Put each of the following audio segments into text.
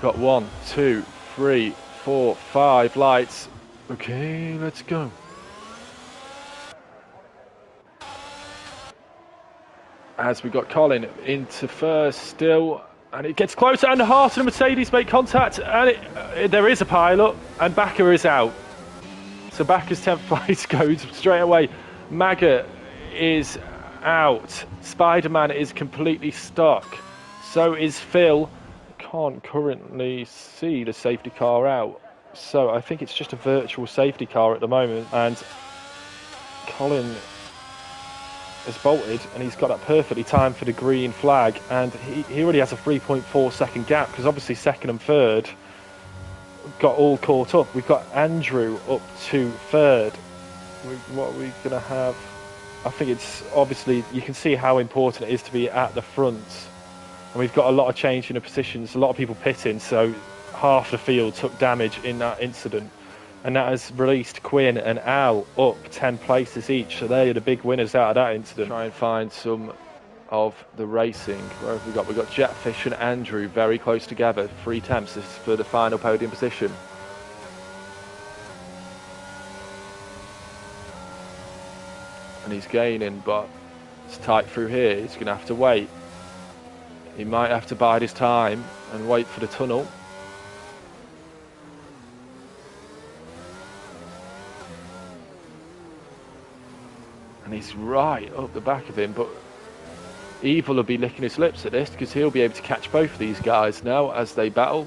Got 1, 2, 3, 4, 5 lights. Okay, let's go. As we got Colin into first still, and it gets closer, and the Hart and the Mercedes make contact, and there is a pilot, and Bakker is out. So Bakker's 10th place goes straight away. Maggot is out. Spider-Man is completely stuck. So is Phil. Can't currently see the safety car out. So I think it's just a virtual safety car at the moment, and Colin has bolted, and he's got that perfectly timed for the green flag, and he already has a 3.4 second gap, because obviously second and third got all caught up. We've got Andrew up to third. What are we going to have? I think it's obviously, you can see how important it is to be at the front, and we've got a lot of change in the positions, a lot of people pitting, so half the field took damage in that incident. And that has released Quinn and Al up 10 places each. So they are the big winners out of that incident. Try and find some of the racing. Where have we got? We've got Jetfish and Andrew very close together. 3 attempts for the final podium position. And he's gaining, but it's tight through here. He's going to have to wait. He might have to bide his time and wait for the tunnel. And he's right up the back of him, but Evil will be licking his lips at this, because he'll be able to catch both of these guys now as they battle.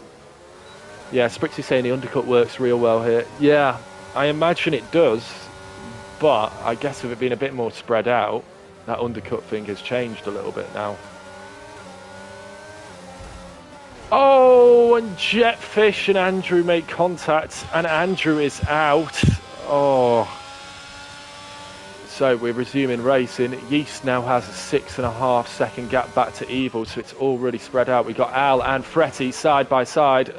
Yeah, Sprixie's saying the undercut works real well here. Yeah, I imagine it does, but I guess with it being a bit more spread out, that undercut thing has changed a little bit now. Oh, and Jetfish and Andrew make contact, and Andrew is out. Oh. So we're resuming racing. Yeast now has a 6.5 second gap back to Evil, so it's all really spread out. We've got Al and Fretty side by side.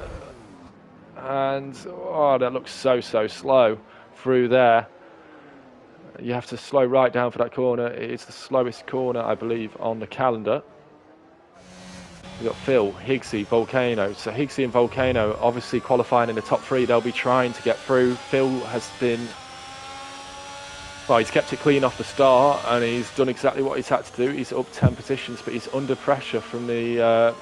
And, oh, that looks so slow through there. You have to slow right down for that corner. It's the slowest corner, I believe, on the calendar. We've got Phil, Higgsy, Volcano. So Higgsy and Volcano obviously qualifying in the top 3. They'll be trying to get through. Phil has been... Well, he's kept it clean off the start, and he's done exactly what he's had to do. He's up 10 positions, but he's under pressure from the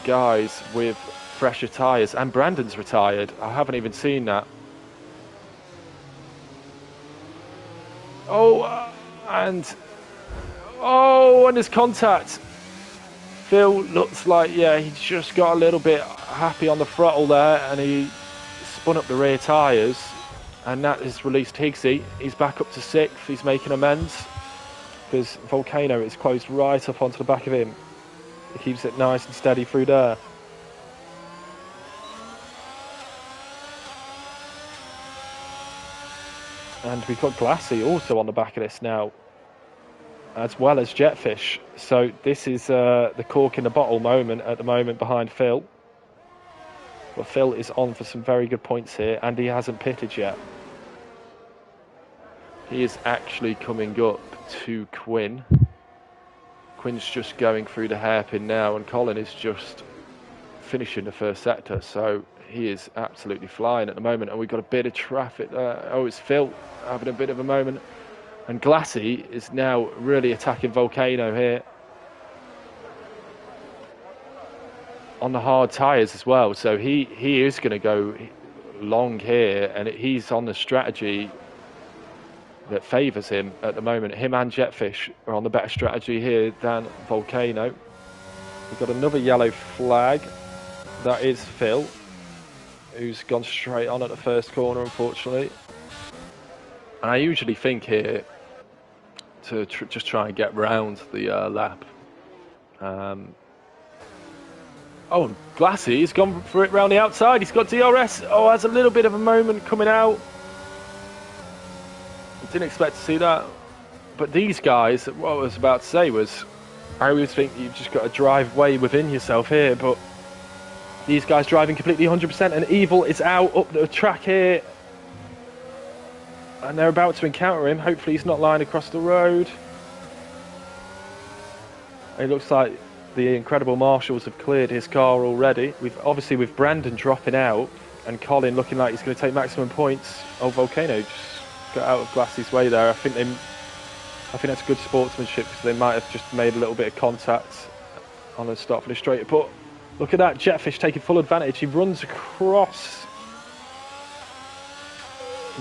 guys with fresher tyres. And Brandon's retired. I haven't even seen that. And there's contact. Phil looks like, yeah, he just got a little bit happy on the throttle there, and he spun up the rear tyres. And that has released Higgsy. He's back up to 6th. He's making amends, because Volcano is closed right up onto the back of him. He keeps it nice and steady through there. And we've got Glassy also on the back of this now, as well as Jetfish. So this is the cork in the bottle moment at the moment behind Phil. But Phil is on for some very good points here, and he hasn't pitted yet. He is actually coming up to Quinn. Quinn's just going through the hairpin now, and Colin is just finishing the first sector. So he is absolutely flying at the moment, and we've got a bit of traffic there. Oh, it's Phil having a bit of a moment. And Glassy is now really attacking Volcano here. On the hard tyres as well, so he is going to go long here, and he's on the strategy that favours him at the moment. Him and Jetfish are on the better strategy here than Volcano. We've got another yellow flag. That is Phil, who's gone straight on at the first corner, unfortunately. And I usually think here to just try and get round the lap. Oh, Glassy, he's gone for it round the outside. He's got DRS. Oh, has a little bit of a moment coming out. Didn't expect to see that. But these guys, what I was about to say was, I always think you've just got to drive way within yourself here, but these guys driving completely 100%, and Evil is out up the track here. And they're about to encounter him. Hopefully he's not lying across the road. It looks like The incredible marshals have cleared his car already. Obviously with Brandon dropping out and Colin looking like he's going to take maximum points. Oh, Volcano just got out of Glassy's way there. I think that's good sportsmanship, because they might have just made a little bit of contact on the start finish straight. But look at that, Jetfish taking full advantage. He runs across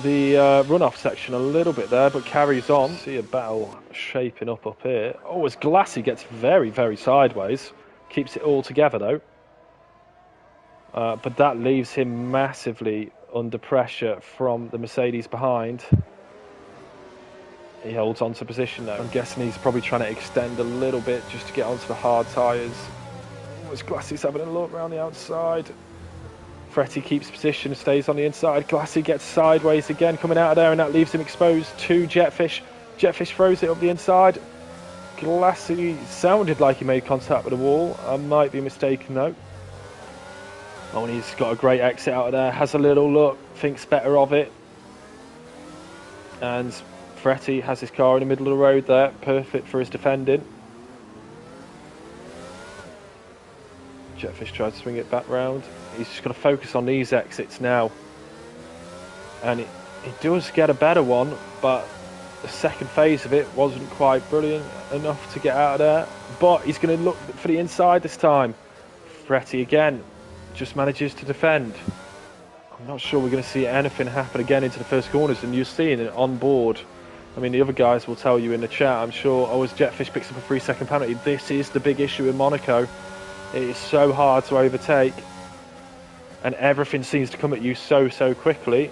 the runoff section a little bit there, but carries on. See a battle shaping up here. Oh, as Glassy gets very, very sideways. Keeps it all together though. But that leaves him massively under pressure from the Mercedes behind. He holds on to position though. I'm guessing he's probably trying to extend a little bit just to get onto the hard tyres. Oh, as Glassy's having a look around the outside. Fretty keeps position, stays on the inside. Glassy gets sideways again, coming out of there, and that leaves him exposed to Jetfish. Jetfish throws it up the inside. Glassy sounded like he made contact with the wall. I might be mistaken though. Oh, and he's got a great exit out of there. Has a little look, thinks better of it. And Fretty has his car in the middle of the road there. Perfect for his defending. Jetfish tries to swing it back round. He's just going to focus on these exits now. And he does get a better one, but the second phase of it wasn't quite brilliant enough to get out of there. But he's going to look for the inside this time. Fretty again just manages to defend. I'm not sure we're going to see anything happen again into the first corners, and you're seeing it on board. I mean, the other guys will tell you in the chat, I'm sure. Oh, as Jetfish picks up a 3-second penalty, this is the big issue in Monaco. It is so hard to overtake, and everything seems to come at you so quickly,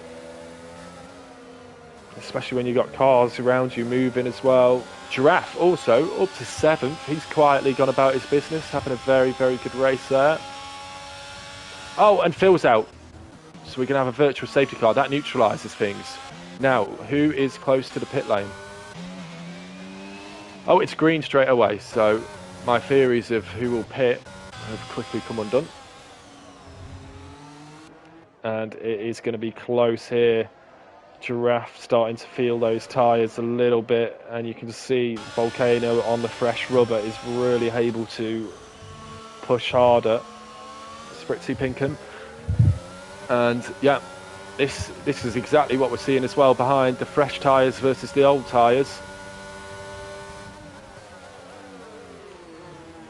especially when you've got cars around you moving as well. Giraffe also up to 7th. He's quietly gone about his business, having a very good race there. Oh, and Phil's out, so we're going to have a virtual safety car. That neutralises things. Now, who is close to the pit lane? Oh, it's green straight away, so my theories of who will pit have quickly come undone. And it is going to be close here. Giraffe starting to feel those tyres a little bit, and you can see Volcano on the fresh rubber is really able to push harder. Spritzy Pinkham. And yeah, this is exactly what we're seeing as well behind, the fresh tyres versus the old tyres.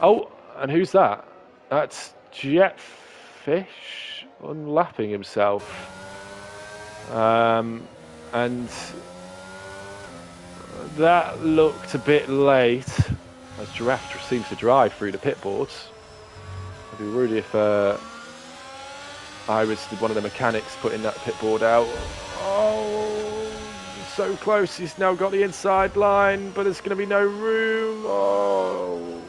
Oh, and who's that? That's Jetfish unlapping himself. And that looked a bit late, as Giraffe seems to drive through the pit boards. It'd be rude if I was one of the mechanics putting that pit board out. Oh, so close. He's now got the inside line, but there's going to be no room. Oh.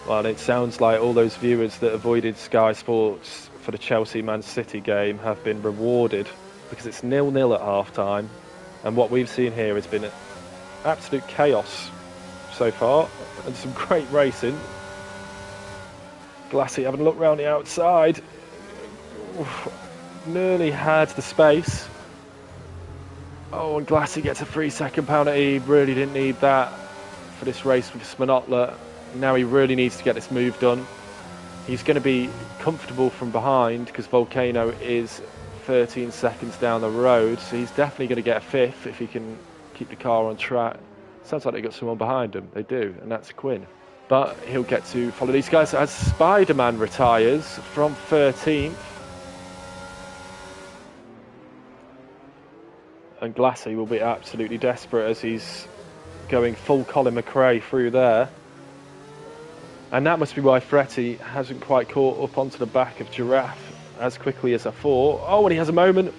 Well, it sounds like all those viewers that avoided Sky Sports for the Chelsea-Man City game have been rewarded, because it's 0-0 at half-time, and what we've seen here has been absolute chaos so far, and some great racing. Glassy having a look round the outside. Oof, nearly had the space. Oh, and Glassy gets a 3-second penalty. Really didn't need that for this race with Sminotla. Now he really needs to get this move done. He's going to be comfortable from behind because Volcano is 13 seconds down the road, so he's definitely going to get a 5th if he can keep the car on track. Sounds like they got someone behind him. They do, and that's Quinn. But he'll get to follow these guys as Spider-Man retires from 13th. And Glassy will be absolutely desperate as he's going full Colin McRae through there. And that must be why Fretty hasn't quite caught up onto the back of Giraffe as quickly as I thought. Oh, and he has a moment.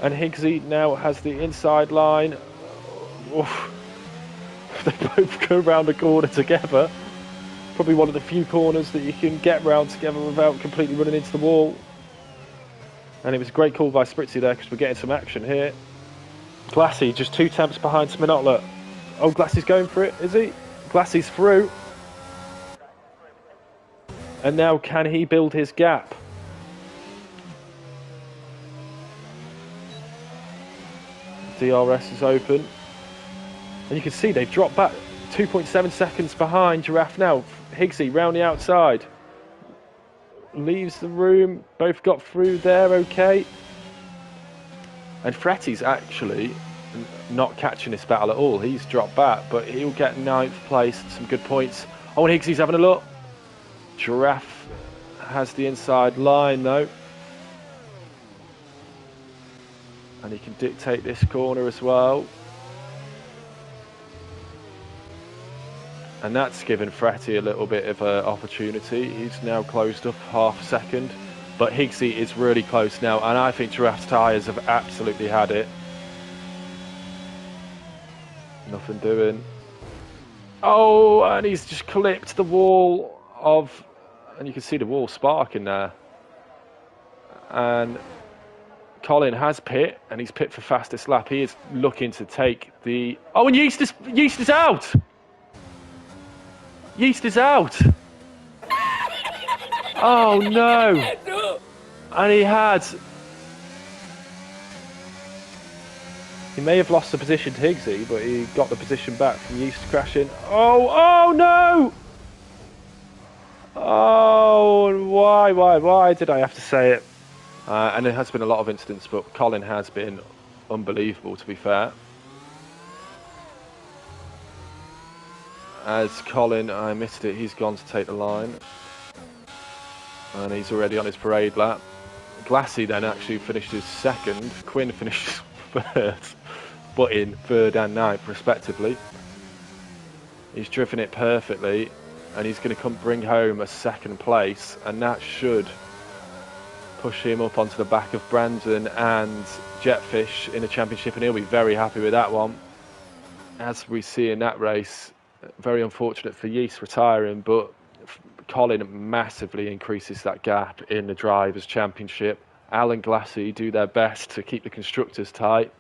And Higgsy now has the inside line. Oof. They both go round the corner together. Probably one of the few corners that you can get round together without completely running into the wall. And it was a great call by Spritzy there because we're getting some action here. Glassy just 2 temps behind Sminotla. Oh, Glassy's going for it, is he? Glassy's through. And now can he build his gap? DRS is open. And you can see they've dropped back 2.7 seconds behind Giraffe now. Higgsy round the outside. Leaves the room. Both got through there okay. And Fretty's actually not catching this battle at all. He's dropped back, but he'll get 9th place. Some good points. Oh, and Higgsy's having a look. Giraffe has the inside line though. And he can dictate this corner as well. And that's given Fretty a little bit of an opportunity. He's now closed up half a second. But Higgsy is really close now. And I think Giraffe's tyres have absolutely had it. Nothing doing. Oh, and he's just clipped the wall of... And you can see the wall sparking there. And Colin has pit. And he's pit for fastest lap. He is looking to take the... Oh, and Yeast is out! Yeast is out. Oh no. And he may have lost the position to Higgsy, but he got the position back from Yeast crashing. Oh no. Oh, why did I have to say it? And there has been a lot of incidents, but Colin has been unbelievable, to be fair. As Colin, I missed it, he's gone to take the line. And he's already on his parade lap. Glassy then actually finished his second. Quinn finished third, but in third and ninth respectively. He's driven it perfectly, and he's going to come bring home a second place, and that should push him up onto the back of Brandon and Jetfish in the championship, and he'll be very happy with that one. As we see in that race, very unfortunate for Yeast retiring, but Colin massively increases that gap in the Drivers' Championship. Al and Glassy do their best to keep the constructors tight.